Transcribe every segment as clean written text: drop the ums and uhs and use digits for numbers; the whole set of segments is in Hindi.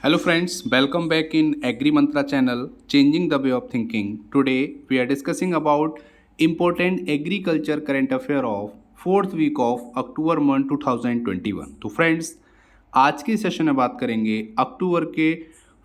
Hello friends, welcome back in Agri Mantra channel, Changing the Way of Thinking. Today we are discussing about important agriculture current affair of fourth week of October month 2021। तो फ्रेंड्स आज के सेशन में बात करेंगे अक्टूबर के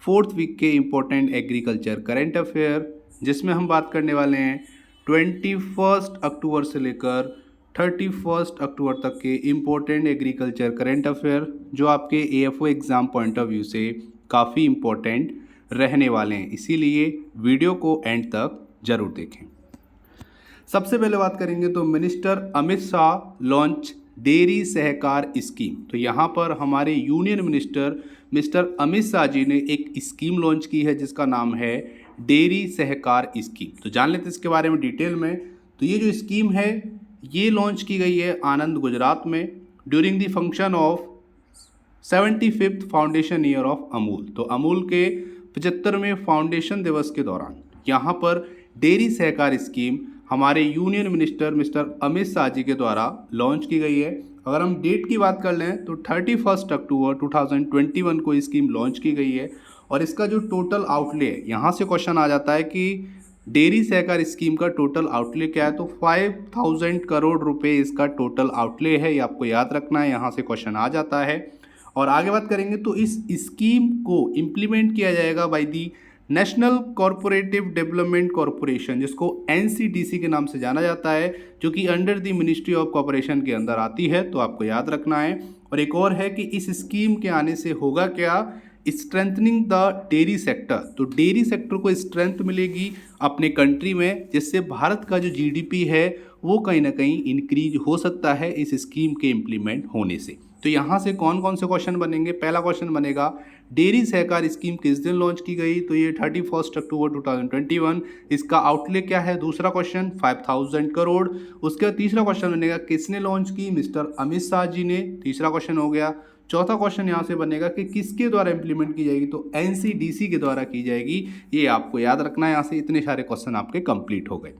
फोर्थ वीक के इम्पोर्टेंट एग्रीकल्चर करंट अफेयर, जिसमें हम बात करने वाले हैं 21 अक्टूबर से लेकर 31 अक्टूबर तक के इम्पोर्टेंट एग्रीकल्चर करंट अफेयर, जो आपके AFO exam point of view से काफ़ी इम्पोर्टेंट रहने वाले हैं। इसीलिए वीडियो को एंड तक ज़रूर देखें। सबसे पहले बात करेंगे तो minister Amit Shah launch dairy Sahkar scheme. तो यहाँ पर हमारे union minister mister Amit Shah ji ने एक स्कीम लॉन्च की है जिसका नाम है डेयरी सहकार स्कीम। तो जान लेते हैं इसके बारे में डिटेल में। तो ये जो स्कीम है ये लॉन्च की गई है आनंद, गुजरात में during the function of 75th foundation year of Amul. तो अमूल के 75वें फाउंडेशन दिवस के दौरान यहाँ पर डेयरी सहकार स्कीम हमारे union minister mister Amit Shah ji के द्वारा लॉन्च की गई है। अगर हम डेट की बात कर लें तो 31 अक्टूबर 2021 को स्कीम लॉन्च की गई है। और इसका जो टोटल आउटले है, यहाँ से क्वेश्चन आ जाता है कि डेयरी सहकार स्कीम का टोटल आउटले क्या है। तो 5000 करोड़ रुपए इसका टोटल आउटले है, ये आपको याद रखना है, यहाँ से क्वेश्चन आ जाता है। और आगे बात करेंगे तो इस स्कीम को इम्प्लीमेंट किया जाएगा by the national corporative development corporation, जिसको NCDC के नाम से जाना जाता है, जो कि under the ministry of corporation के अंदर आती है। तो आपको याद रखना है। और एक और है कि इस स्कीम के आने से होगा क्या, स्ट्रेंथनिंग द डेयरी सेक्टर। तो डेयरी सेक्टर को स्ट्रेंथ मिलेगी अपने कंट्री में, जिससे भारत का जो GDP है वो कहीं ना कहीं इंक्रीज हो सकता है इस स्कीम के इम्प्लीमेंट होने से। तो यहाँ से कौन कौन से क्वेश्चन बनेंगे। पहला क्वेश्चन बनेगा डेयरी सहकार स्कीम किस दिन लॉन्च की गई। तो ये 31 अक्टूबर 2021। इसका आउटले क्या है, दूसरा क्वेश्चन 5000 करोड़। उसके बाद तीसरा क्वेश्चन बनेगा किसने लॉन्च की, मिस्टर अमित शाह जी ने, तीसरा क्वेश्चन हो गया। चौथा क्वेश्चन यहाँ से बनेगा कि किसके द्वारा इंप्लीमेंट की जाएगी। तो NCDC के द्वारा की जाएगी, ये आपको याद रखना है। यहाँ से इतने सारे क्वेश्चन आपके कंप्लीट हो गए।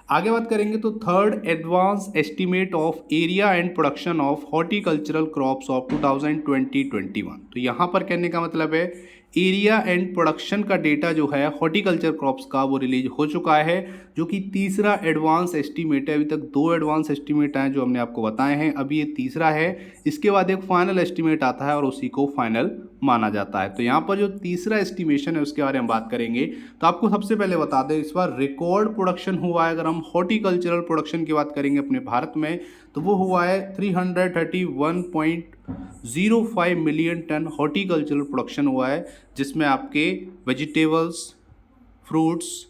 आगे बात करेंगे तो third advance estimate of area and production of horticultural crops of 2020-21। तो यहाँ पर कहने का मतलब है एरिया एंड प्रोडक्शन का डेटा जो है हॉर्टिकल्चर क्रॉप्स का वो रिलीज हो चुका है, जो कि तीसरा एडवांस एस्टीमेट है। अभी तक 2 एडवांस एस्टीमेट हैं जो हमने आपको बताए हैं, अभी ये तीसरा है। इसके बाद एक फाइनल एस्टीमेट आता है और उसी को फाइनल माना जाता है। तो यहाँ पर जो तीसरा एस्टीमेशन है उसके बारे में बात करेंगे। तो आपको सबसे पहले बता दें इस बार रिकॉर्ड प्रोडक्शन हुआ है। अगर हम हॉर्टिकल्चरल प्रोडक्शन की बात करेंगे अपने भारत में तो वो हुआ है 331.05 मिलियन टन हॉर्टिकल्चरल प्रोडक्शन हुआ है, जिसमें आपके वेजिटेबल्स, फ्रूट्स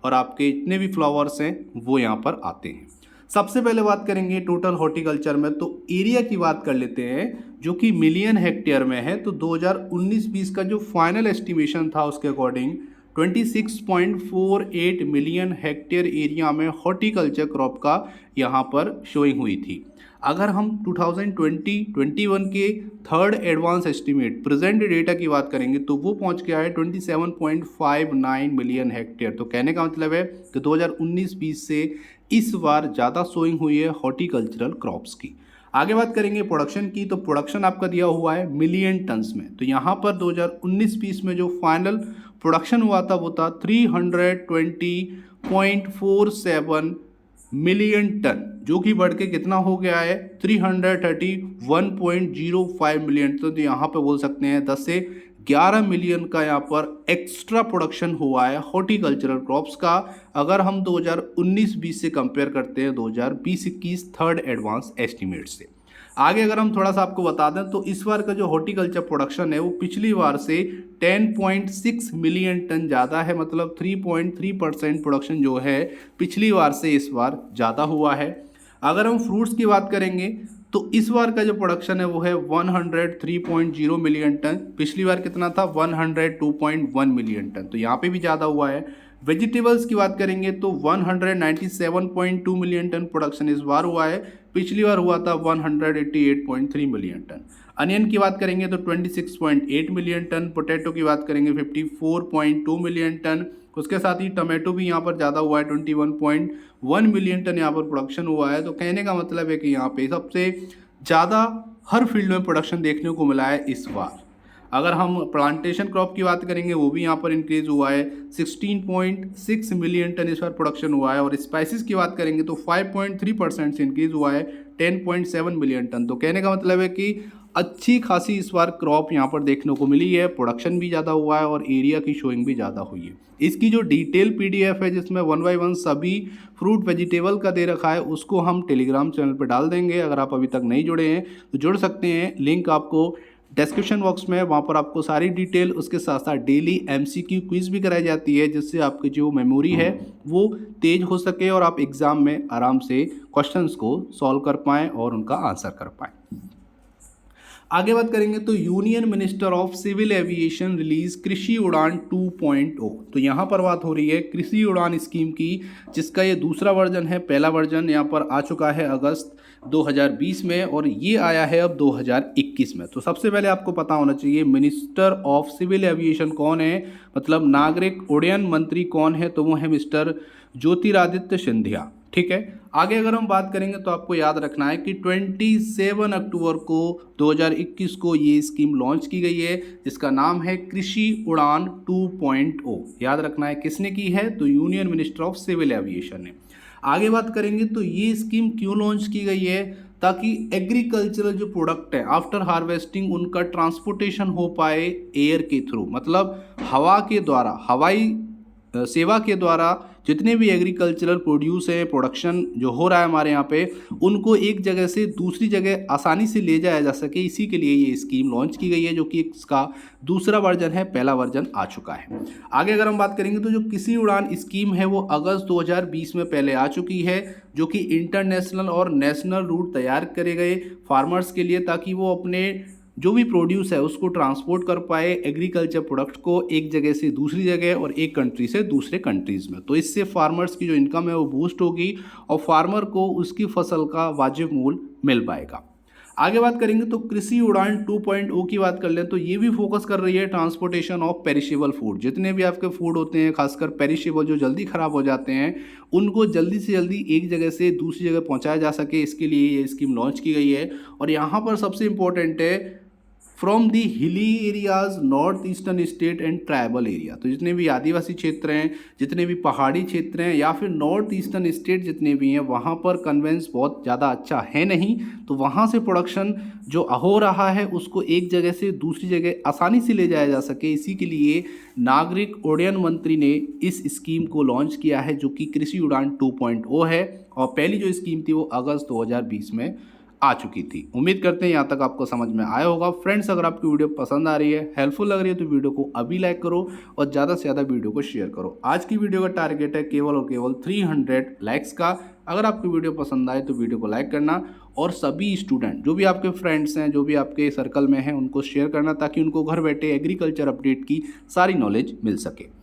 और आपके जितने भी फ्लावर्स हैं वो यहाँ पर आते हैं। सबसे पहले बात करेंगे टोटल हॉर्टिकल्चर में, तो एरिया की बात कर लेते हैं जो कि मिलियन हेक्टेयर में है। तो 2019-20 का जो फाइनल एस्टिमेशन था उसके अकॉर्डिंग 26.48 मिलियन हेक्टेयर एरिया में हॉर्टिकल्चर क्रॉप का यहाँ पर शोइंग हुई थी। अगर हम 2020-21 के third advance estimate present data की बात करेंगे तो वो पहुँच गया है 27.59 मिलियन हेक्टेयर। तो कहने का मतलब है कि 2019-20 से इस बार ज़्यादा सोइंग हुई है हॉर्टिकल्चरल क्रॉप्स की। आगे बात करेंगे प्रोडक्शन की, तो प्रोडक्शन आपका दिया हुआ है मिलियन टन्स में। तो यहाँ पर 2019-20 में जो फाइनल प्रोडक्शन हुआ था वो था 320.47 मिलियन टन, जो कि बढ़ के कितना हो गया है 331.05 मिलियन टन। तो यहाँ पे बोल सकते हैं 10 से 11 मिलियन का यहाँ पर एक्स्ट्रा प्रोडक्शन हुआ है हॉर्टिकल्चरल क्रॉप्स का, अगर हम 2019-20 से कंपेयर करते हैं 2020-21 थर्ड एडवांस एस्टीमेट से। आगे अगर हम थोड़ा सा आपको बता दें तो इस बार का जो हॉर्टिकल्चर प्रोडक्शन है वो पिछली बार से 10.6 मिलियन टन ज़्यादा है, मतलब 3.3% प्रोडक्शन जो है पिछली बार से इस बार ज़्यादा हुआ है। अगर हम फ्रूट्स की बात करेंगे तो इस बार का जो प्रोडक्शन है वो है 103.0 मिलियन टन, पिछली बार कितना था 102.1 मिलियन टन, तो यहाँ पे भी ज़्यादा हुआ है। वेजिटेबल्स की बात करेंगे तो 197.2 मिलियन टन प्रोडक्शन इस बार हुआ है, पिछली बार हुआ था 188.3 मिलियन टन। अनियन की बात करेंगे तो 26.8 मिलियन टन, पोटैटो की बात करेंगे 54.2 मिलियन टन, उसके साथ ही टमाटो भी यहाँ पर ज़्यादा हुआ है 21.1 मिलियन टन यहाँ पर प्रोडक्शन हुआ है। तो कहने का मतलब है कि यहाँ पे सबसे ज़्यादा हर फील्ड में प्रोडक्शन देखने को मिला है इस बार। अगर हम प्लांटेशन क्रॉप की बात करेंगे वो भी यहाँ पर इंक्रीज हुआ है, 16.6 मिलियन टन इस बार प्रोडक्शन हुआ है। और स्पाइसेस की बात करेंगे तो 5.3% से इंक्रीज हुआ है, 10.7 मिलियन टन। तो कहने का मतलब है कि अच्छी खासी इस बार क्रॉप यहाँ पर देखने को मिली है, प्रोडक्शन भी ज़्यादा हुआ है और एरिया की शोइंग भी ज़्यादा हुई है। इसकी जो डिटेल पीडीएफ है जिसमें 1 बाय 1 सभी फ्रूट वेजिटेबल का दे रखा है, उसको हम टेलीग्राम चैनल पर डाल देंगे। अगर आप अभी तक नहीं जुड़े हैं तो जुड़ सकते हैं, लिंक आपको डिस्क्रिप्शन बॉक्स में, वहाँ पर आपको सारी डिटेल, उसके साथ साथ डेली एमसीक्यू क्विज भी कराई जाती है जिससे आपकी जो मेमोरी है वो तेज हो सके और आप एग्ज़ाम में आराम से क्वेश्चंस को सॉल्व कर पाएँ और उनका आंसर कर पाएँ। आगे बात करेंगे तो union minister of civil aviation release Krishi Udan 2.0। तो यहाँ पर बात हो रही है कृषि उड़ान स्कीम की, जिसका ये दूसरा वर्जन है। पहला वर्जन यहाँ पर आ चुका है अगस्त 2020 में और ये आया है अब 2021 में। तो सबसे पहले आपको पता होना चाहिए मिनिस्टर ऑफ सिविल एविएशन कौन है, मतलब नागरिक उड्डयन मंत्री कौन है, तो वो है मिस्टर ज्योतिरादित्य सिंधिया। ठीक है, आगे अगर हम बात करेंगे तो आपको याद रखना है कि 27 अक्टूबर को 2021 को ये स्कीम लॉन्च की गई है जिसका नाम है कृषि उड़ान 2.0। याद रखना है किसने की है, तो union minister of civil aviation ने। आगे बात करेंगे तो ये स्कीम क्यों लॉन्च की गई है, ताकि एग्रीकल्चरल जो प्रोडक्ट है आफ्टर हार्वेस्टिंग उनका ट्रांसपोर्टेशन हो पाए एयर के थ्रू, मतलब हवा के द्वारा, हवाई सेवा के द्वारा जितने भी एग्रीकल्चरल प्रोड्यूस है, प्रोडक्शन जो हो रहा है हमारे यहाँ पे, उनको एक जगह से दूसरी जगह आसानी से ले जाया जा सके। इसी के लिए ये स्कीम लॉन्च की गई है जो कि इसका दूसरा वर्जन है, पहला वर्जन आ चुका है। आगे अगर हम बात करेंगे तो जो कृषि उड़ान स्कीम है वो अगस्त 2020 में पहले आ चुकी है, जो कि इंटरनेशनल और नेशनल रूट तैयार करे गए फार्मर्स के लिए, ताकि वो अपने जो भी प्रोड्यूस है उसको ट्रांसपोर्ट कर पाए, एग्रीकल्चर प्रोडक्ट को एक जगह से दूसरी जगह और एक कंट्री से दूसरे कंट्रीज़ में। तो इससे फार्मर्स की जो इनकम है वो बूस्ट होगी और फार्मर को उसकी फसल का वाजिब मूल्य मिल पाएगा। आगे बात करेंगे तो कृषि उड़ान 2.0 की बात कर लें तो ये भी फोकस कर रही है ट्रांसपोर्टेशन ऑफ पेरिशेबल फूड। जितने भी आपके फूड होते हैं, खासकर पेरिशेबल जो जल्दी ख़राब हो जाते हैं, उनको जल्दी से जल्दी एक जगह से दूसरी जगह पहुंचाया जा सके, इसके लिए ये स्कीम लॉन्च की गई है। और यहाँ पर सबसे इम्पोर्टेंट है from the hilly areas, north eastern state and tribal area. तो जितने भी आदिवासी क्षेत्र हैं, जितने भी पहाड़ी क्षेत्र हैं या फिर नॉर्थ ईस्टर्न स्टेट जितने भी हैं, वहाँ पर कन्वेंस बहुत ज़्यादा अच्छा है नहीं, तो वहाँ से प्रोडक्शन जो हो रहा है उसको एक जगह से दूसरी जगह आसानी से ले जाया जा सके। इसी के लिए नागरिक उड्डयन मंत्री ने इस स्कीम को लॉन्च किया है जो कि कृषि उड़ान 2.0 है। और पहली जो स्कीम थी वो अगस्त 2020 में आ चुकी थी। उम्मीद करते हैं यहाँ तक आपको समझ में आया होगा। फ्रेंड्स, अगर आपकी वीडियो पसंद आ रही है, हेल्पफुल लग रही है, तो वीडियो को अभी लाइक करो और ज़्यादा से ज़्यादा वीडियो को शेयर करो। आज की वीडियो का टारगेट है केवल और केवल 300 लाइक्स का। अगर आपकी वीडियो पसंद आए तो वीडियो को लाइक करना और सभी स्टूडेंट जो भी आपके फ्रेंड्स हैं, जो भी आपके सर्कल में हैं, उनको शेयर करना ताकि उनको घर बैठे एग्रीकल्चर अपडेट की सारी नॉलेज मिल सके।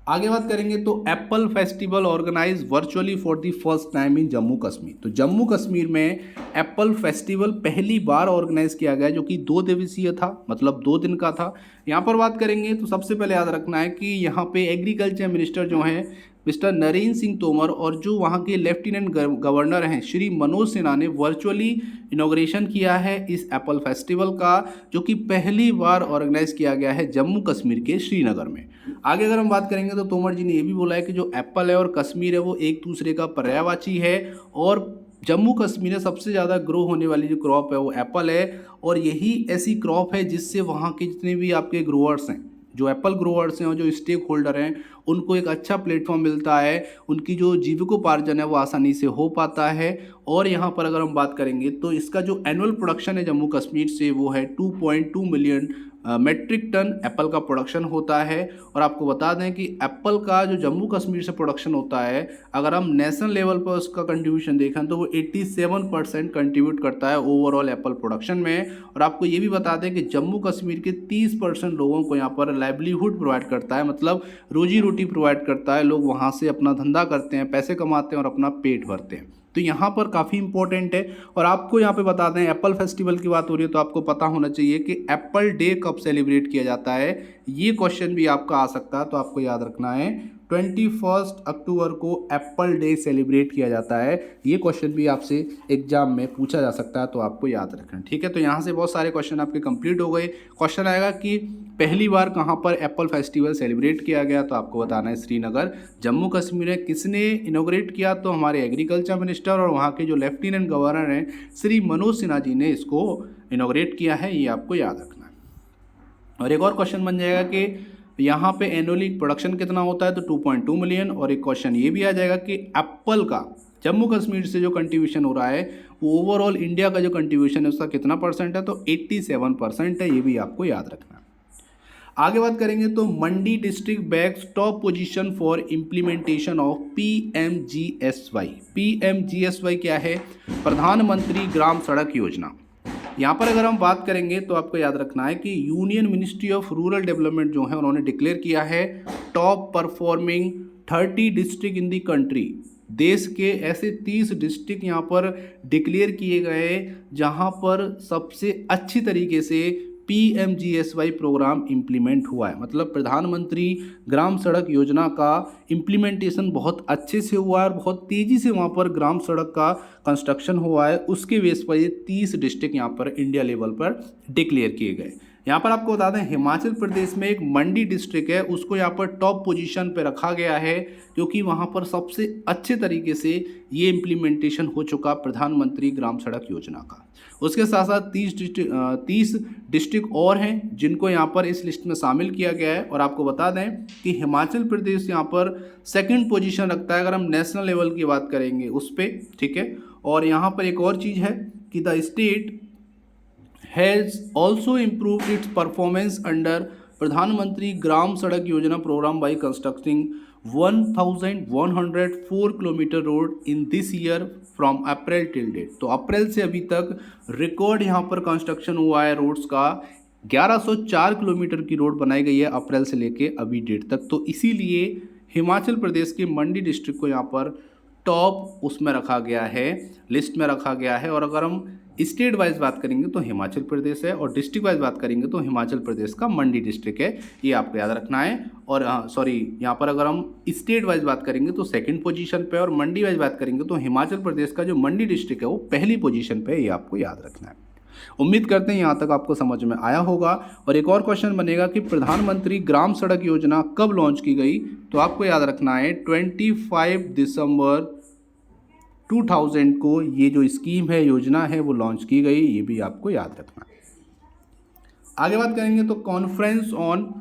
आगे बात करेंगे तो apple festival organise virtually for the first time in Jammu Kashmir. तो जम्मू कश्मीर में एप्पल फेस्टिवल पहली बार ऑर्गेनाइज किया गया जो कि 2 दिवसीय था, मतलब 2 दिन का था। यहाँ पर बात करेंगे तो सबसे पहले याद रखना है कि यहाँ पे एग्रीकल्चर मिनिस्टर जो हैं मिस्टर नरेंद्र सिंह तोमर और जो वहाँ के लेफ्टिनेंट गवर्नर हैं श्री मनोज सिन्हा ने वर्चुअली इनॉग्रेशन किया है इस एप्पल फेस्टिवल का, जो कि पहली बार ऑर्गेनाइज किया गया है जम्मू कश्मीर के श्रीनगर में। आगे अगर हम बात करेंगे तो तोमर जी ने ये भी बोला है कि जो एप्पल है और कश्मीर है वो एक दूसरे का पर्यायवाची है और जम्मू कश्मीर में सबसे ज़्यादा ग्रो होने वाली जो क्रॉप है वो एप्पल है। और यही ऐसी क्रॉप है जिससे वहाँ के जितने भी आपके ग्रोअर्स हैं, जो एप्पल ग्रोअर्स हैं और जो स्टेक होल्डर हैं, उनको एक अच्छा प्लेटफॉर्म मिलता है, उनकी जो जीविकोपार्जन है वो आसानी से हो पाता है। और यहाँ पर अगर हम बात करेंगे तो इसका जो एनुअल प्रोडक्शन है जम्मू कश्मीर से वो है 2.2 मिलियन मेट्रिक टन एप्पल का प्रोडक्शन होता है। और आपको बता दें कि एप्पल का जो जम्मू कश्मीर से प्रोडक्शन होता है, अगर हम नेशनल लेवल पर उसका कंट्रीब्यूशन देखें तो वो 87% कंट्रीब्यूट करता है ओवरऑल एप्पल प्रोडक्शन में। और आपको ये भी बता दें कि जम्मू कश्मीर के 30% लोगों को यहाँ पर लाइवलीहुड प्रोवाइड करता है, मतलब रोजी रोटी प्रोवाइड करता है। लोग वहाँ से अपना धंधा करते हैं, पैसे कमाते हैं और अपना पेट भरते हैं। तो यहाँ पर काफ़ी इंपॉर्टेंट है। और आपको यहाँ पे बता दें, एप्पल फेस्टिवल की बात हो रही है तो आपको पता होना चाहिए कि एप्पल डे कब सेलिब्रेट किया जाता है। ये क्वेश्चन भी आपका आ सकता है, तो आपको याद रखना है 21 अक्टूबर को एप्पल डे सेलिब्रेट किया जाता है। ये क्वेश्चन भी आपसे एग्जाम में पूछा जा सकता है, तो आपको याद रखना। ठीक है, तो यहाँ से बहुत सारे क्वेश्चन आपके कंप्लीट हो गए। क्वेश्चन आएगा कि पहली बार कहाँ पर एप्पल फेस्टिवल सेलिब्रेट किया गया, तो आपको बताना है श्रीनगर, जम्मू कश्मीर है। किसने इनोग्रेट किया, तो हमारे एग्रीकल्चर मिनिस्टर और वहाँ के जो लेफ्टिनेंट गवर्नर हैं श्री मनोज सिन्हा जी ने इसको इनोग्रेट किया है, ये आपको याद रखना है। और एक और क्वेश्चन बन जाएगा कि यहाँ पे एनुअली प्रोडक्शन कितना होता है, तो 2.2 मिलियन। और एक क्वेश्चन ये भी आ जाएगा कि एप्पल का जम्मू कश्मीर से जो कंट्रीब्यूशन हो रहा है वो ओवरऑल इंडिया का जो कंट्रीब्यूशन है उसका कितना परसेंट है, तो 87% है, ये भी आपको याद रखना है। आगे बात करेंगे तो Mandi district bags top position for implementation of PMGSY। PMGSY क्या है, प्रधानमंत्री ग्राम सड़क योजना। यहाँ पर अगर हम बात करेंगे तो आपको याद रखना है कि union ministry of rural development जो है उन्होंने डिक्लेयर किया है top performing 30 district in the country. देश के ऐसे 30 डिस्ट्रिक्ट यहाँ पर डिक्लेयर किए गए जहाँ पर सबसे अच्छी तरीके से PMGSY प्रोग्राम इम्प्लीमेंट हुआ है। मतलब प्रधानमंत्री ग्राम सड़क योजना का इम्प्लीमेंटेशन बहुत अच्छे से हुआ है और बहुत तेज़ी से वहाँ पर ग्राम सड़क का कंस्ट्रक्शन हुआ है। उसके बेस पर ये 30 डिस्ट्रिक्ट यहाँ पर इंडिया लेवल पर डिक्लेयर किए गए। यहाँ पर आपको बता दें हिमाचल प्रदेश में एक मंडी डिस्ट्रिक्ट है, उसको यहाँ पर टॉप पोजीशन पे रखा गया है क्योंकि वहाँ पर सबसे अच्छे तरीके से ये इम्प्लीमेंटेशन हो चुका प्रधानमंत्री ग्राम सड़क योजना का। उसके साथ साथ 30 डिस्ट्रिक्ट और हैं जिनको यहाँ पर इस लिस्ट में शामिल किया गया है। और आपको बता दें कि हिमाचल प्रदेश यहाँ पर सेकंड पोजीशन रखता है अगर हम नेशनल लेवल की बात करेंगे उस पर। ठीक है, और यहाँ पर एक और चीज़ है कि the state has also improved its performance under प्रधानमंत्री Gram Sadak Yojana programme by constructing 1104 kilometre road in this year from April till date. तो अप्रैल से अभी तक रिकॉर्ड यहाँ पर कंस्ट्रक्शन हुआ है रोड्स का, 1104 किलोमीटर की रोड बनाई गई है अप्रैल से लेके अभी डेट तक। तो इसीलिए हिमाचल प्रदेश के मंडी डिस्ट्रिक्ट को यहाँ पर टॉप उसमें रखा गया है, लिस्ट में रखा गया है। और अगर हम स्टेट वाइज बात करेंगे तो हिमाचल प्रदेश है और डिस्ट्रिक्ट वाइज बात करेंगे तो हिमाचल प्रदेश का मंडी डिस्ट्रिक्ट है, ये आपको याद रखना है। और यहाँ पर अगर हम स्टेट वाइज बात करेंगे तो सेकंड पोजीशन पे और मंडी वाइज बात करेंगे तो हिमाचल प्रदेश का जो मंडी डिस्ट्रिक्ट है वो पहली पोजीशन पे है, ये आपको याद रखना है। उम्मीद करते हैं यहाँ तक आपको समझ में आया होगा। और एक और क्वेश्चन बनेगा कि प्रधानमंत्री ग्राम सड़क योजना कब लॉन्च की गई, तो आपको याद रखना है 25 दिसंबर 2000 को ये जो स्कीम है, योजना है, वो लॉन्च की गई, ये भी आपको याद रखना है। आगे बात करेंगे तो conference on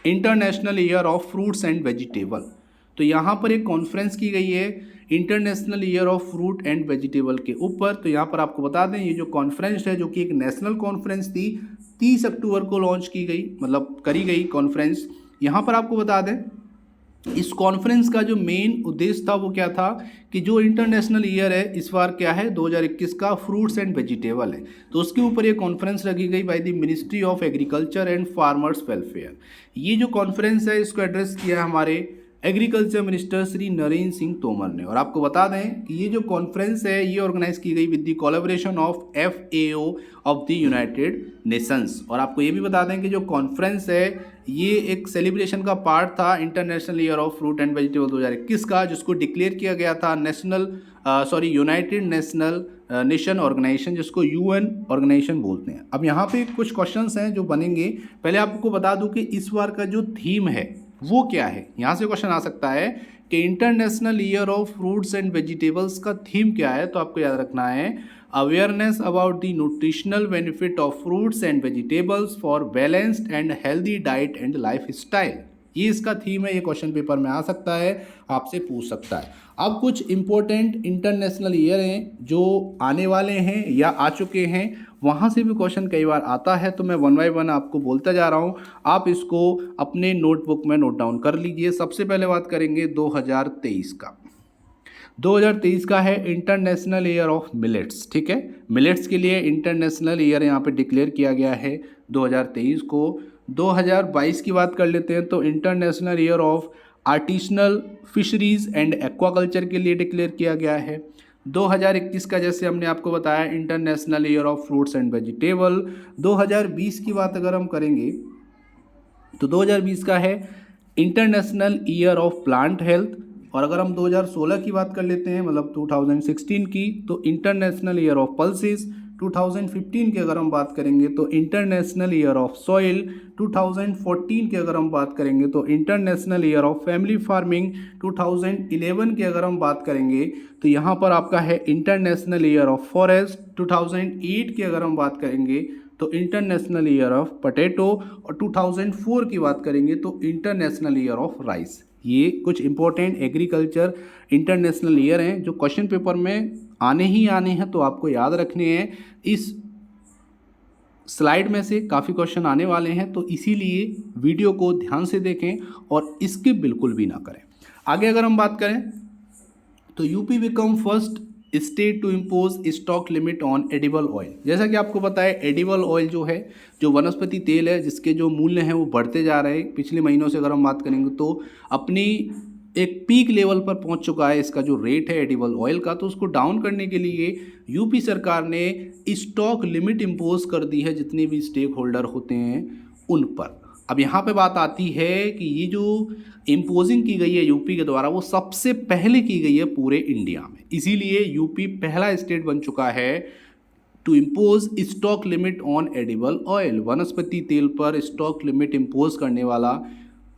international year of fruits and vegetable. तो यहाँ पर एक कॉन्फ्रेंस की गई है international year of fruit and vegetable के ऊपर। तो यहाँ पर आपको बता दें ये जो कॉन्फ्रेंस है जो कि एक नेशनल कॉन्फ्रेंस थी, 30 अक्टूबर को लॉन्च की गई, मतलब करी गई कॉन्फ्रेंस। यहाँ पर आपको बता दें इस कॉन्फ्रेंस का जो मेन उद्देश्य था वो क्या था कि जो इंटरनेशनल ईयर है इस बार क्या है 2021 का फ्रूट्स एंड वेजिटेबल है, तो उसके ऊपर ये कॉन्फ्रेंस रखी गई by the ministry of agriculture and farmers welfare. ये जो कॉन्फ्रेंस है इसको एड्रेस किया हमारे एग्रीकल्चर मिनिस्टर श्री नरेंद्र सिंह तोमर ने। और आपको बता दें कि ये जो कॉन्फ्रेंस है ये ऑर्गेनाइज की गई with the collaboration of FAO of the United Nations. और आपको ये भी बता दें कि जो कॉन्फ्रेंस है ये एक सेलिब्रेशन का पार्ट था international year of fruit and vegetable 2021 का, जिसको डिक्लेयर किया गया था यूनाइटेड नेशन ऑर्गेनाइजेशन, जिसको UN ऑर्गेनाइजेशन बोलते हैं। अब यहाँ पे कुछ क्वेश्चंस हैं जो बनेंगे। पहले आपको बता दूं कि इस बार का जो थीम है वो क्या है। यहाँ से क्वेश्चन आ सकता है कि international year of fruits and vegetables का थीम क्या है, तो आपको याद रखना है awareness about the nutritional benefit of fruits and vegetables for balanced and healthy diet and life style. ये इसका थीम है, ये क्वेश्चन पेपर में आ सकता है, आपसे पूछ सकता है। अब कुछ इंपॉर्टेंट इंटरनेशनल ईयर हैं जो आने वाले हैं या आ चुके हैं, वहाँ से भी क्वेश्चन कई बार आता है, तो मैं 1 बाय 1 आपको बोलता जा रहा हूँ, आप इसको अपने नोटबुक में नोट डाउन कर लीजिए। सबसे पहले बात करेंगे 2023 का। 2023 का है इंटरनेशनल ईयर ऑफ मिलेट्स। ठीक है, मिलेट्स के लिए इंटरनेशनल ईयर यहाँ पे डिक्लेयर किया गया है 2023 को। 2022 की बात कर लेते हैं तो international year of artisanal fisheries and aquaculture के लिए डिक्लेयर किया गया है। 2021 का जैसे हमने आपको बताया international year of fruits and vegetable. 2020 की बात अगर हम करेंगे तो 2020 का है international year of plant health. और अगर हम 2016 की बात कर लेते हैं, मतलब 2016 की, तो इंटरनेशनल ईयर ऑफ पल्सेस। 2015 की अगर हम बात करेंगे तो इंटरनेशनल ईयर ऑफ सॉइल। 2014 की अगर हम बात करेंगे तो international year of family farming. 2011 की अगर हम बात करेंगे तो यहाँ पर आपका है इंटरनेशनल ईयर ऑफ फॉरेस्ट। 2008 की अगर हम बात करेंगे तो इंटरनेशनल ईयर ऑफ पटेटो। और 2004 की बात करेंगे तो इंटरनेशनल ईयर ऑफ राइस। ये कुछ इंपॉर्टेंट एग्रीकल्चर इंटरनेशनल ईयर हैं जो क्वेश्चन पेपर में आने ही आने हैं, तो आपको याद रखने हैं। इस स्लाइड में से काफ़ी क्वेश्चन आने वाले हैं, तो इसीलिए वीडियो को ध्यान से देखें और स्किप बिल्कुल भी ना करें। आगे अगर हम बात करें तो UP become first state to impose stock limit on edible oil. जैसा कि आपको पता है, एडिबल ऑयल जो है, जो वनस्पति तेल है, जिसके जो मूल्य हैं वो बढ़ते जा रहे हैं। पिछले महीनों से अगर हम बात करेंगे तो अपनी एक पीक लेवल पर पहुंच चुका है इसका जो रेट है एडिबल ऑयल का। तो उसको डाउन करने के लिए यूपी सरकार ने स्टॉक लिमिट इम्पोज कर दी है जितने भी स्टेक होल्डर होते हैं उन पर। अब यहाँ पे बात आती है कि ये जो इम्पोजिंग की गई है यूपी के द्वारा, वो सबसे पहले की गई है पूरे इंडिया में। इसीलिए यूपी पहला स्टेट बन चुका है to impose stock limit on edible oil. वनस्पति तेल पर स्टॉक लिमिट इम्पोज करने वाला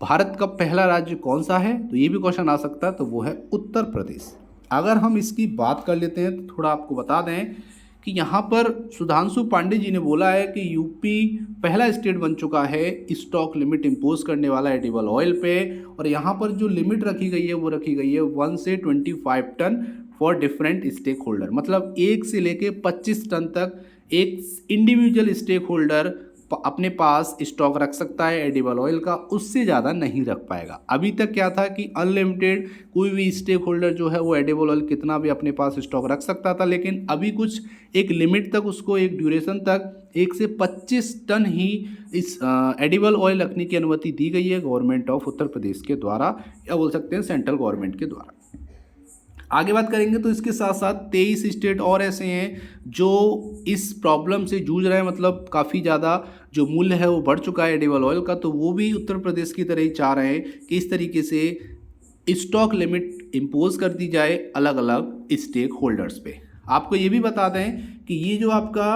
भारत का पहला राज्य कौन सा है, तो ये भी क्वेश्चन आ सकता है, तो वो है उत्तर प्रदेश। अगर हम इसकी बात कर लेते हैं तो थोड़ा आपको बता दें कि यहाँ पर सुधांशु पांडे जी ने बोला है कि यूपी पहला स्टेट बन चुका है स्टॉक लिमिट इम्पोज करने वाला एडिबल ऑयल पे। और यहाँ पर जो लिमिट रखी गई है वो रखी गई है 1 से 25 tonne for different stakeholder. मतलब 1 से लेके 25 टन तक एक इंडिविजुअल स्टेक होल्डर अपने पास स्टॉक रख सकता है एडिबल ऑयल का, उससे ज़्यादा नहीं रख पाएगा। अभी तक क्या था कि अनलिमिटेड कोई भी स्टेक होल्डर जो है वो एडिबल ऑयल कितना भी अपने पास स्टॉक रख सकता था, लेकिन अभी कुछ एक लिमिट तक, उसको एक ड्यूरेशन तक 1 से 25 टन ही इस एडिबल ऑयल रखने की अनुमति दी गई है गवर्नमेंट ऑफ उत्तर प्रदेश के द्वारा, या बोल सकते हैं सेंट्रल गवर्नमेंट के द्वारा। आगे बात करेंगे तो इसके साथ साथ 23 स्टेट और ऐसे हैं जो इस प्रॉब्लम से जूझ रहे हैं, मतलब काफ़ी ज़्यादा जो मूल्य है वो बढ़ चुका है एडिबल ऑयल का, तो वो भी उत्तर प्रदेश की तरह ही चाह रहे हैं कि इस तरीके से स्टॉक लिमिट इम्पोज कर दी जाए अलग अलग स्टेक होल्डर्स पे। आपको ये भी बता दें कि ये जो आपका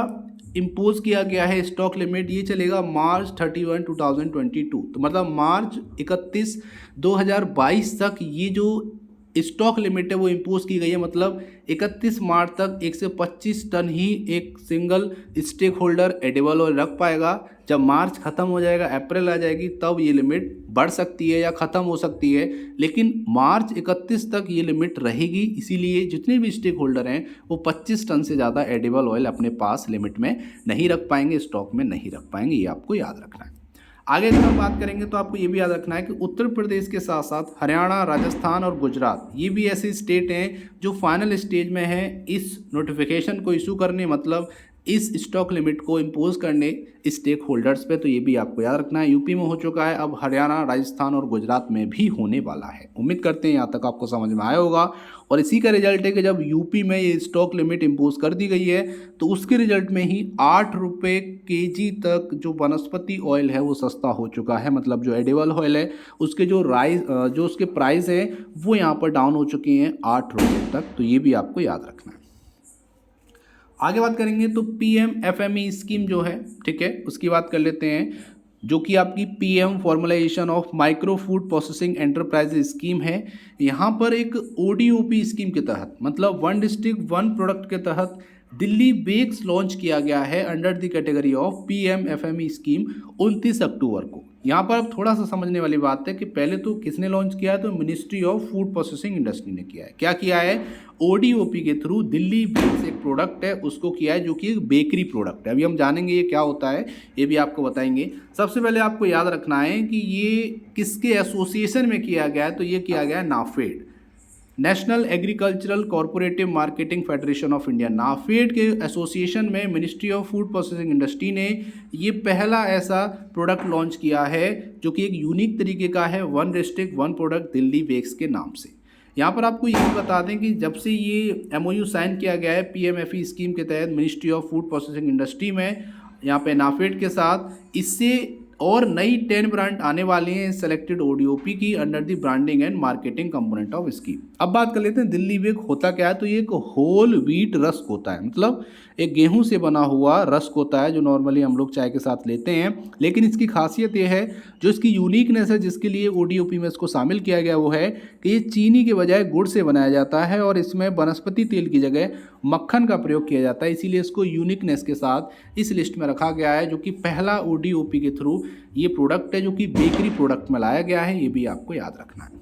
इम्पोज किया गया है स्टॉक लिमिट, ये चलेगा मार्च 31, 2022। तो मतलब मार्च 31, 2022 तक ये जो स्टॉक लिमिट है वो इम्पोज की गई है। मतलब 31 मार्च तक 1 से 25 टन ही एक single stakeholder edible oil रख पाएगा। जब मार्च ख़त्म हो जाएगा, अप्रैल आ जाएगी, तब ये लिमिट बढ़ सकती है या ख़त्म हो सकती है, लेकिन मार्च 31 तक ये लिमिट रहेगी। इसीलिए जितने भी स्टेक होल्डर हैं वो 25 टन से ज़्यादा एडिबल ऑयल अपने पास लिमिट में नहीं रख पाएंगे, स्टॉक में नहीं रख पाएंगे। ये आपको याद रखना है। आगे अगर हम बात करेंगे तो आपको ये भी याद रखना है कि उत्तर प्रदेश के साथ साथ हरियाणा, राजस्थान और गुजरात, ये भी ऐसे स्टेट हैं जो फाइनल स्टेज में हैं इस नोटिफिकेशन को इशू करने, मतलब इस स्टॉक लिमिट को इम्पोज करने स्टेक होल्डर्स पे। तो ये भी आपको याद रखना है। यूपी में हो चुका है, अब हरियाणा, राजस्थान और गुजरात में भी होने वाला है। उम्मीद करते हैं यहाँ तक आपको समझ में आया होगा। और इसी का रिजल्ट है कि जब यूपी में ये स्टॉक लिमिट इम्पोज कर दी गई है तो उसके रिजल्ट में ही 8 रुपये केजी तक जो वनस्पति ऑयल है वो सस्ता हो चुका है। मतलब जो एडिबल ऑयल है उसके जो उसके प्राइस है वो यहाँ पर डाउन हो चुके हैं 8 रुपये तक। तो ये भी आपको याद रखना है। आगे बात करेंगे तो PMFME स्कीम जो है, ठीक है, उसकी बात कर लेते हैं, जो कि आपकी PM formulation of micro food processing enterprise scheme है। यहाँ पर एक ODOP स्कीम के तहत, मतलब 1 डिस्ट्रिक्ट 1 प्रोडक्ट के तहत दिल्ली बेक्स लॉन्च किया गया है under the category of PMFME scheme 29 अक्टूबर को। यहाँ पर अब थोड़ा सा समझने वाली बात है कि पहले तो किसने लॉन्च किया है, तो ministry of food processing industry ने किया है। क्या किया है, ODOP के थ्रू दिल्ली बेक्स एक प्रोडक्ट है उसको किया है, जो कि एक बेकरी प्रोडक्ट है। अभी हम जानेंगे ये क्या होता है, ये भी आपको बताएंगे। सबसे पहले आपको याद रखना है कि ये किसके एसोसिएशन में किया गया है, तो ये किया गया है NAFED, national agricultural corporative marketing federation of India. NAFED के एसोसिएशन में ministry of food processing industry ने ये पहला ऐसा प्रोडक्ट लॉन्च किया है जो कि एक यूनिक तरीके का है, 1 डिस्ट्रिक्ट 1 प्रोडक्ट दिल्ली बेक्स के नाम से। यहाँ पर आपको ये बता दें कि जब से ये MOU साइन किया गया है PMFE स्कीम के तहत ministry of food processing industry में, यहाँ पे नाफेड के साथ, इससे और नई 10 ब्रांड आने वाली हैं सेलेक्टेड ओडीओपी की under the branding and marketing component of scheme. अब बात कर लेते हैं दिल्ली वेक होता क्या है। तो ये एक होल व्हीट रस्क होता है, मतलब एक गेहूं से बना हुआ रस्क होता है जो नॉर्मली हम लोग चाय के साथ लेते हैं। लेकिन इसकी खासियत ये है, जो इसकी यूनिकनेस है जिसके लिए ओडीओपी में इसको शामिल किया गया, वो है कि ये चीनी के बजाय गुड़ से बनाया जाता है और इसमें वनस्पति तेल की जगह मक्खन का प्रयोग किया जाता है। इसीलिए इसको यूनिकनेस के साथ इस लिस्ट में रखा गया है, जो कि पहला ओडीओपी के थ्रू ये प्रोडक्ट है जो कि बेकरी प्रोडक्ट में लाया गया है। ये भी आपको याद रखना है।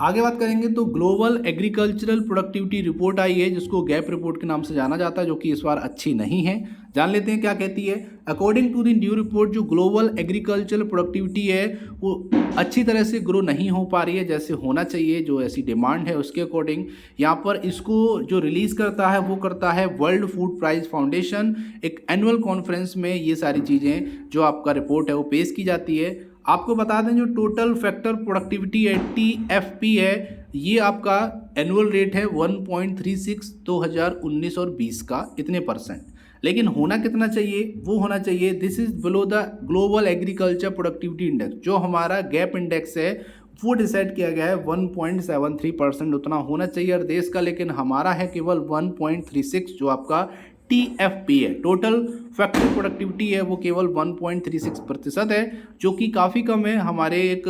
आगे बात करेंगे तो ग्लोबल एग्रीकल्चरल प्रोडक्टिविटी रिपोर्ट आई है, जिसको गैप रिपोर्ट के नाम से जाना जाता है, जो कि इस बार अच्छी नहीं है। जान लेते हैं क्या कहती है। According to the new report, जो ग्लोबल एग्रीकल्चरल प्रोडक्टिविटी है वो अच्छी तरह से ग्रो नहीं हो पा रही है जैसे होना चाहिए, जो ऐसी डिमांड है उसके अकॉर्डिंग। यहाँ पर इसको जो रिलीज़ करता है वो करता है वर्ल्ड फूड प्राइस फाउंडेशन। एक एनुअल कॉन्फ्रेंस में ये सारी चीज़ें जो आपका रिपोर्ट है वो पेश की जाती है। आपको बता दें जो टोटल फैक्टर प्रोडक्टिविटी है TFP है, ये आपका एनुअल रेट है 1.36 2019 और 20 का इतने परसेंट। लेकिन होना कितना चाहिए, वो होना चाहिए this is below the global agriculture productivity index. जो हमारा गैप इंडेक्स है वो डिसाइड किया गया है 1.73% उतना होना चाहिए हर देश का, लेकिन हमारा है केवल 1.36 जो आपका TFP है। टोटल फैक्ट्री प्रोडक्टिविटी है वो केवल 1.36% है, जो कि काफ़ी कम है हमारे एक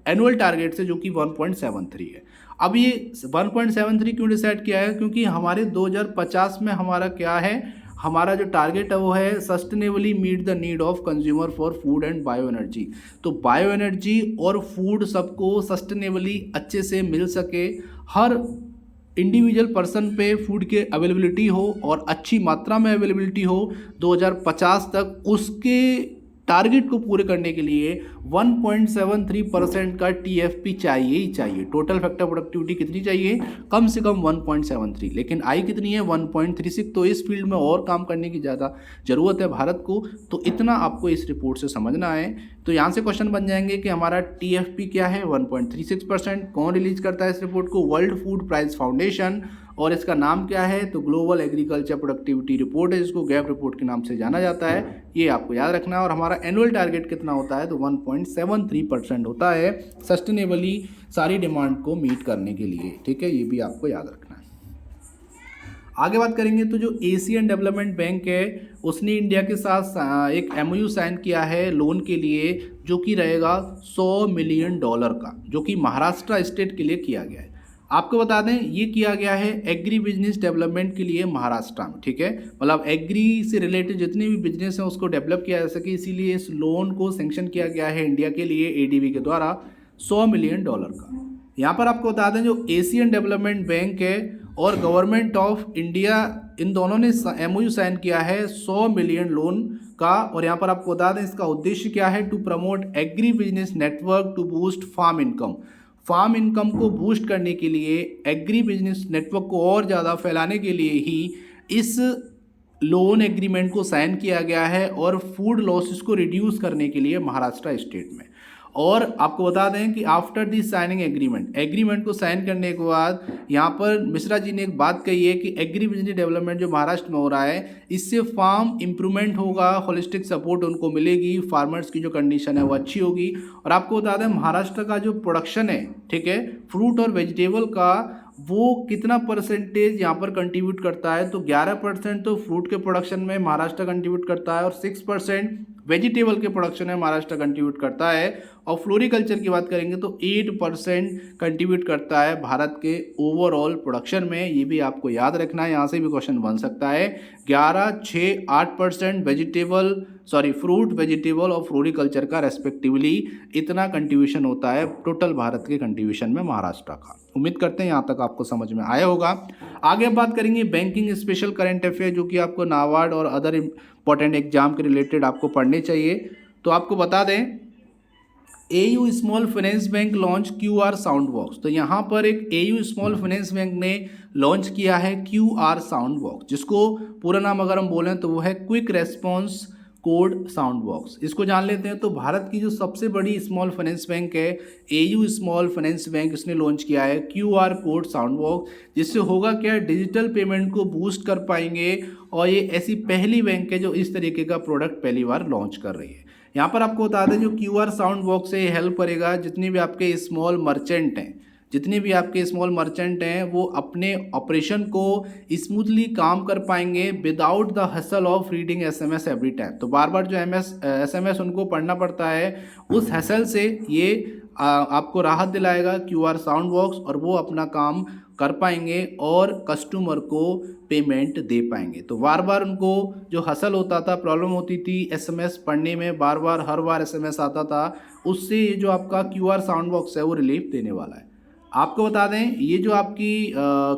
एनुअल टारगेट से जो कि 1.73 है। अब ये 1.73 क्यों डिसाइड किया है, क्योंकि हमारे 2050 में हमारा क्या है, हमारा जो टारगेट है वो है sustainably meet the need of consumer for food and bioenergy. तो बायो एनर्जी और फूड सबको सस्टेनेबली अच्छे से मिल सके, हर इंडिविजुअल पर्सन पे फूड की अवेलेबिलिटी हो और अच्छी मात्रा में अवेलेबिलिटी हो 2050 तक, उसके टारगेट को पूरे करने के लिए 1.73% का TFP चाहिए ही चाहिए। टोटल फैक्टर प्रोडक्टिविटी कितनी चाहिए, कम से कम 1.73, लेकिन आई कितनी है 1.36। तो इस फील्ड में और काम करने की ज़्यादा ज़रूरत है भारत को। तो इतना आपको इस रिपोर्ट से समझना है। तो यहाँ से क्वेश्चन बन जाएंगे कि हमारा TFP क्या है 1.36%। कौन रिलीज करता है इस रिपोर्ट को, वर्ल्ड फूड प्राइस फाउंडेशन, और इसका नाम क्या है तो ग्लोबल एग्रीकल्चर प्रोडक्टिविटी रिपोर्ट है, जिसको गैप रिपोर्ट के नाम से जाना जाता है। ये आपको याद रखना है। और हमारा एनुअल टारगेट कितना होता है तो 1.73% होता है सस्टेनेबली सारी डिमांड को मीट करने के लिए। ठीक है, ये भी आपको याद रखना है। आगे बात करेंगे तो जो एशियन डेवलपमेंट बैंक है उसने इंडिया के साथ एक MOU साइन किया है लोन के लिए, जो कि रहेगा $100 मिलियन का, जो कि महाराष्ट्र स्टेट के लिए किया गया है। आपको बता दें ये किया गया है एग्री बिजनेस डेवलपमेंट के लिए महाराष्ट्र में। ठीक है, मतलब एग्री से रिलेटेड जितने भी बिजनेस हैं उसको डेवलप किया जा सके, इसीलिए इस लोन को सेंक्शन किया गया है इंडिया के लिए ADB के द्वारा $100 मिलियन का। यहाँ पर आपको बता दें जो एशियन डेवलपमेंट बैंक है और गवर्नमेंट ऑफ इंडिया, इन दोनों ने MOU साइन किया है 100 मिलियन लोन का। और यहाँ पर आपको बता दें इसका उद्देश्य क्या है, to promote agribusiness network to boost farm income. Farm income को बूस्ट करने के लिए, एग्री बिजनेस नेटवर्क को और ज़्यादा फैलाने के लिए ही इस लोन एग्रीमेंट को साइन किया गया है, और फूड लॉसेस को रिड्यूस करने के लिए महाराष्ट्र स्टेट में। और आपको बता दें कि आफ्टर दी साइनिंग एग्रीमेंट को साइन करने के बाद यहाँ पर मिश्रा जी ने एक बात कही है कि एग्री बिजनेस डेवलपमेंट जो महाराष्ट्र में हो रहा है इससे फार्म इम्प्रूवमेंट होगा, होलिस्टिक सपोर्ट उनको मिलेगी, फार्मर्स की जो कंडीशन है वो अच्छी होगी। और आपको बता दें महाराष्ट्र का जो प्रोडक्शन है, ठीक है, फ्रूट और वेजिटेबल का, वो कितना परसेंटेज यहाँ पर कंट्रीब्यूट करता है तो 11% तो फ्रूट के प्रोडक्शन में महाराष्ट्र कंट्रीब्यूट करता है और 6% वेजिटेबल के प्रोडक्शन में महाराष्ट्र कंट्रीब्यूट करता है। और फ्लोरिकल्चर की बात करेंगे तो 8% कंट्रीब्यूट करता है भारत के ओवरऑल प्रोडक्शन में। ये भी आपको याद रखना है, यहाँ से भी क्वेश्चन बन सकता है। 11, 6, 8% फ्रूट, वेजिटेबल और फ्लोरिकल्चर का रेस्पेक्टिवली इतना कंट्रीब्यूशन होता है टोटल भारत के कंट्रीब्यूशन में महाराष्ट्र का। उम्मीद करते हैं यहाँ तक आपको समझ में आया होगा। आगे बात करेंगे बैंकिंग स्पेशल करंट अफेयर, जो कि आपको नाबार्ड और अदर इंपॉर्टेंट एग्जाम के रिलेटेड आपको पढ़ने चाहिए। तो आपको बता दें AU small finance bank launch QR sound box. तो यहाँ पर एक AU स्मॉल फाइनेंस बैंक ने लॉन्च किया है QR साउंड बॉक्स, जिसको पूरा नाम अगर हम बोलें तो वो है quick response code sound box. इसको जान लेते हैं। तो भारत की जो सबसे बड़ी स्मॉल फाइनेंस बैंक है AU स्मॉल फाइनेंस बैंक, इसने लॉन्च किया है QR कोड साउंड बॉक्स, जिससे होगा क्या, डिजिटल पेमेंट को बूस्ट कर पाएंगे और ये ऐसी पहली बैंक है जो इस तरीके का प्रोडक्ट पहली बार लॉन्च कर रही है। यहाँ पर आपको बता दें, जो QR साउंड बॉक्स है ये हेल्प करेगा जितने भी आपके स्मॉल मर्चेंट हैं, जितने भी आपके स्मॉल मर्चेंट हैं वो अपने ऑपरेशन को स्मूथली काम कर पाएंगे without the hustle of reading SMS every time. तो बार बार जो SMS उनको पढ़ना पड़ता है, उस हसल से ये आपको राहत दिलाएगा QR साउंड बॉक्स, और वो अपना काम कर पाएंगे और कस्टमर को पेमेंट दे पाएंगे। तो बार बार उनको जो हसल होता था, प्रॉब्लम होती थी SMS पढ़ने में, बार बार हर बार SMS आता था, उससे ये जो आपका QR साउंड बॉक्स है वो रिलीफ देने वाला है। आपको बता दें, ये जो आपकी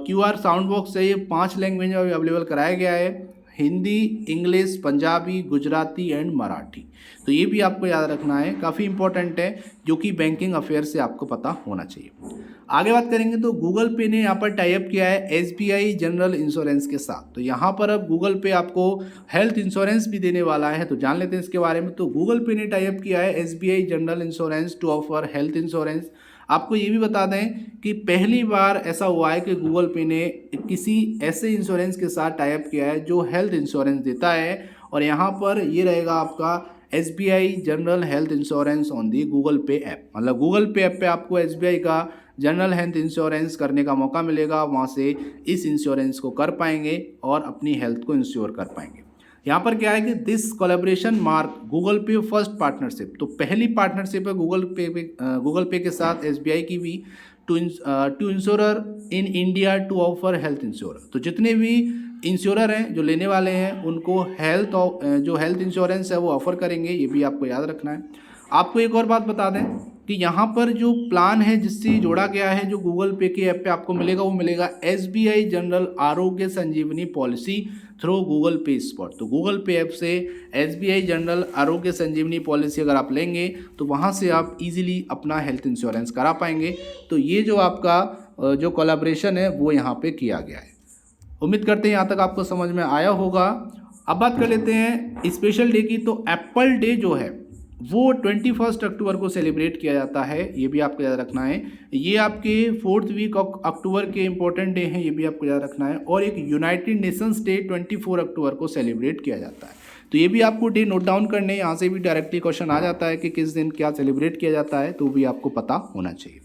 QR साउंड बॉक्स है ये 5 लैंग्वेज में अवेलेबल कराया गया है, हिंदी, इंग्लिश, पंजाबी, गुजराती एंड मराठी। तो ये भी आपको याद रखना है, काफ़ी इंपॉर्टेंट है, जो कि बैंकिंग अफेयर से आपको पता होना चाहिए। आगे बात करेंगे तो गूगल पे ने यहाँ पर टाई अप किया है SBI जनरल इंश्योरेंस के साथ। तो यहाँ पर अब गूगल पे आपको हेल्थ इंश्योरेंस भी देने वाला है, तो जान लेते हैं इसके बारे में। तो गूगल पे ने टाई अप किया है SBI general insurance to offer health insurance. आपको ये भी बता दें कि पहली बार ऐसा हुआ है कि गूगल पे ने किसी ऐसे इंश्योरेंस के साथ टाई अप किया है जो हेल्थ इंश्योरेंस देता है, और यहाँ पर ये रहेगा आपका SBI general health insurance on the Google पे ऐप। मतलब गूगल पे ऐप पे आपको SBI का जनरल हेल्थ इंश्योरेंस करने का मौका मिलेगा, वहाँ से इस इंश्योरेंस को कर पाएंगे और अपनी हेल्थ को इंश्योर कर पाएंगे। यहाँ पर क्या है कि दिस कोलैबोरेशन मार्क गूगल पे फर्स्ट पार्टनरशिप। तो पहली पार्टनरशिप है गूगल पे के साथ SBI की भी two insurer in India to offer health insurance. तो जितने भी इंश्योरर हैं जो लेने वाले हैं उनको जो हेल्थ इंश्योरेंस है वो ऑफर करेंगे, ये भी आपको याद रखना है। आपको एक और बात बता दें कि यहाँ पर जो प्लान है जिससे जोड़ा गया है, जो गूगल पे के ऐप पे आपको मिलेगा, वो मिलेगा SBI जनरल आरोग्य संजीवनी पॉलिसी थ्रू गूगल पे स्पॉट। तो गूगल पे ऐप से SBI जनरल आरोग्य संजीवनी पॉलिसी अगर आप लेंगे तो वहाँ से आप इजीली अपना हेल्थ इंश्योरेंस करा पाएंगे। तो ये जो आपका जो कोलैबोरेशन है वो यहाँ पे किया गया है। उम्मीद करते हैं यहाँ तक आपको समझ में आया होगा। अब बात कर लेते हैं स्पेशल डे की। तो एप्पल डे जो है वो 21 अक्टूबर को सेलिब्रेट किया जाता है, ये भी आपको याद रखना है। ये आपके 4th वीक अक्टूबर के इंपॉर्टेंट डे हैं, ये भी आपको याद रखना है। और एक यूनाइटेड नेशंस डे 24 अक्टूबर को सेलिब्रेट किया जाता है। तो ये भी आपको डे नोट डाउन करने, यहाँ से भी डायरेक्टली क्वेश्चन आ जाता है कि किस दिन क्या सेलिब्रेट किया जाता है, तो भी आपको पता होना चाहिए।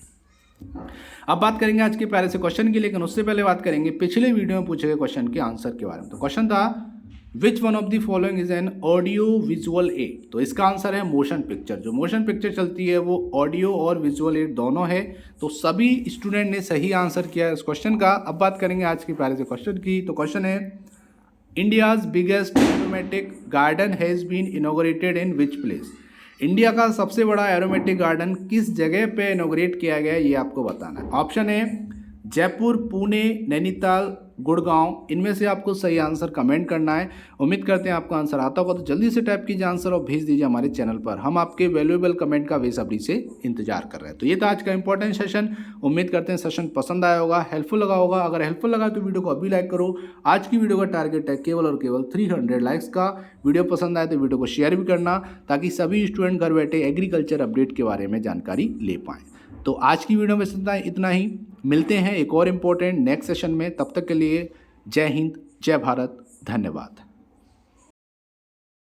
अब बात करेंगे आज के प्यारे से क्वेश्चन की, लेकिन उससे पहले बात करेंगे पिछले वीडियो में पूछे गए क्वेश्चन के आंसर के बारे में। तो क्वेश्चन था which one of the following is an audio visual add. तो इसका आंसर है मोशन पिक्चर। जो मोशन पिक्चर चलती है वो ऑडियो और विजुअल एड दोनों है। तो सभी स्टूडेंट ने सही आंसर किया है इस क्वेश्चन का। अब बात करेंगे आज के प्यारे से क्वेश्चन की। तो क्वेश्चन है India's biggest aromatic garden has been inaugurated in which place. India का सबसे बड़ा एरोमेटिक गार्डन किस जगह पे इनॉग्रेट किया गया है, ये आपको बताना है। ऑप्शन है जयपुर, पुणे, नैनीताल, गुड़गांव। इनमें से आपको सही आंसर कमेंट करना है। उम्मीद करते हैं आपको आंसर आता होगा, तो जल्दी से टाइप कीजिए आंसर और भेज दीजिए हमारे चैनल पर। हम आपके वैल्यूएबल कमेंट का बेसब्री से इंतजार कर रहे हैं। तो ये था आज का इंपॉर्टेंट सेशन। उम्मीद करते हैं सेशन पसंद आया होगा, हेल्पफुल लगा होगा। अगर हेल्पफुल लगा तो वीडियो को अभी लाइक करो। आज की वीडियो का टारगेट है केवल और केवल 300 लाइक्स का। वीडियो पसंद आए तो वीडियो को शेयर भी करना, ताकि सभी स्टूडेंट घर बैठे एग्रीकल्चर अपडेट के बारे में जानकारी ले पाएँ। तो आज की वीडियो में इतना ही। मिलते हैं एक और इम्पोर्टेंट नेक्स्ट सेशन में। तब तक के लिए जय हिंद, जय भारत, धन्यवाद।